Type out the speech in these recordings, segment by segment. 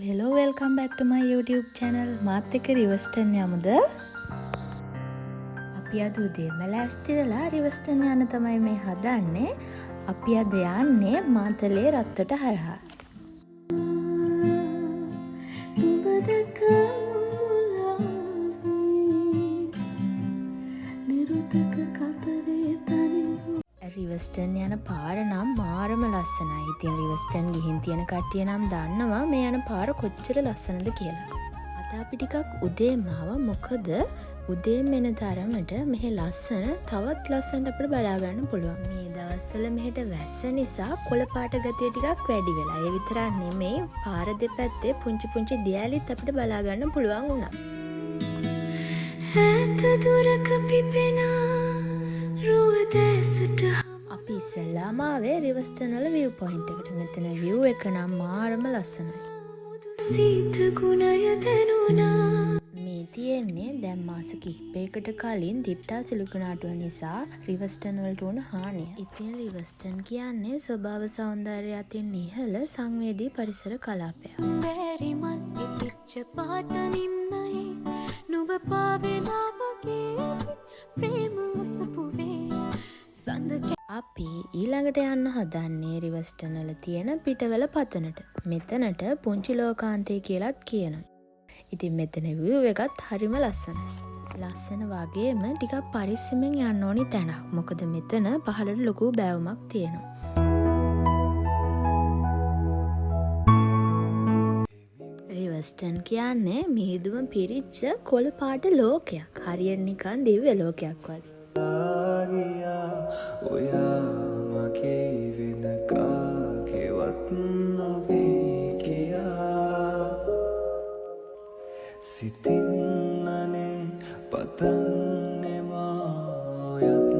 Hello, welcome back to my YouTube channel. මාත් එක්ක රිවර්ස්ටන් යමුද? අපි අද උදේම ලෑස්ති වෙලා රිවර්ස්ටන් යන්න තමයි මේ හදන්නේ. අපි අද යන්නේ මාතලේ රත්තට හරහා. රිවර්ස්ටන් යන පාර නම් මාරම ලස්සනයි. ඉතින් රිවර්ස්ටන් ගිහින් තියෙන කට්ටිය නම් දන්නවා මේ යන පාර කොච්චර ලස්සනද කියලා. අද අපි ටිකක් උදේම ආවා. මොකද උදේම එන තරමට මෙහි ලස්සන තවත් ලස්සනට අපිට බලා ගන්න පුළුවන්. මේ දවස්වල මෙහෙට වැස්ස නිසා කොළ පාට ගතිය ටිකක් වැඩි වෙලා. ඒ විතරක් නෙමෙයි පාර දෙපැත්තේ පුංචි දියැලිත් අපිට බලා ගන්න පුළුවන් වුණා. ඈත දුරක පිපෙනා අපි ඉස්සෙල්ලාම ආවේ රිවර්ස්ටන් වල view point එකට. මෙතන view එක නම් මාරම ලස්සනයි. මේ තියෙන්නේ දැන් මාස කිහිපයකට කලින් දිට්ටා සිලුකනාටුව නිසා රිවර්ස්ටන් වලට වුණ හානිය. ඉතින් රිවර්ස්ටන් කියන්නේ ස්වභාව සෞන්දර්යය අතින් ඉහළ සංවේදී පරිසර කලාපයක්. අපි ඊළඟට යන්න හදන්නේ රිවර්ස්ටන් වල තියෙන පිටවල පතනට. මෙතනට පුංචි ලෝකාන්තය කියලාත් කියනවා. ඉතින් මෙතන view එකත් හරිම ලස්සනයි. ලස්සන වගේම ටිකක් පරිස්සමෙන් යන්න ඕනි තැනක්. මොකද මෙතන පහළට ලොකු බෑවුමක් තියෙනවා. රිවර්ස්ටන් කියන්නේ මිහිදුම පිරිච්ච කොළ පාට ලෝකයක්. හරියට නිකන් දිව්‍ය ලෝකයක් වගේ. ඔයා මගේ වෙන කාගේවත් නොවේ කියා සිතින්නනේ පතන්නේ මායත්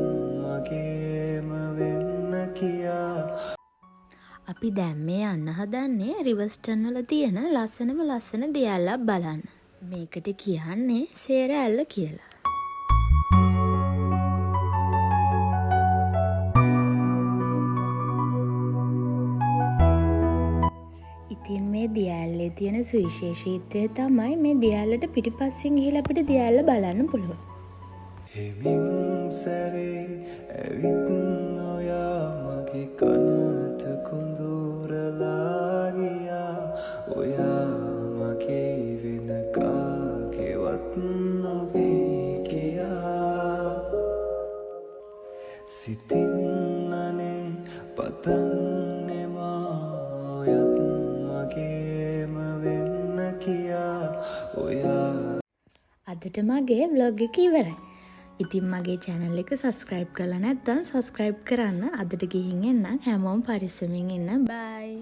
මගේම වෙන්න කියා. අපි දැන් මේ යන්න හදන්නේ රිවර්ස්ටන් වල තියෙන ලස්සන දියැලක් බලන්න. මේකට කියන්නේ සේර ඇල්ල කියලා. ඉතින් මේ දියැලේ තියෙන සුවිශේෂීත්වය තමයි මේ දියැලට පිටිපස්සෙන් ගිහලා අපිට දියැල බලන්න පුළුවන්. හිමින් සැරේ ඇවිත් ඔයා මගේ කනට කුඳුරලා ගියා. ඔයා මගේ වෙන කාගේවත් නොවේ කියා සිතින්නනේ පතන්නේ මායත් අදට මගේ vlog එක ඉවරයි. ඉතින් මගේ channel එක subscribe කරලා නැත්නම් subscribe කරන්න. අදට ගිහින් එන්න. හැමෝම පරිස්සමින් ඉන්න. bye.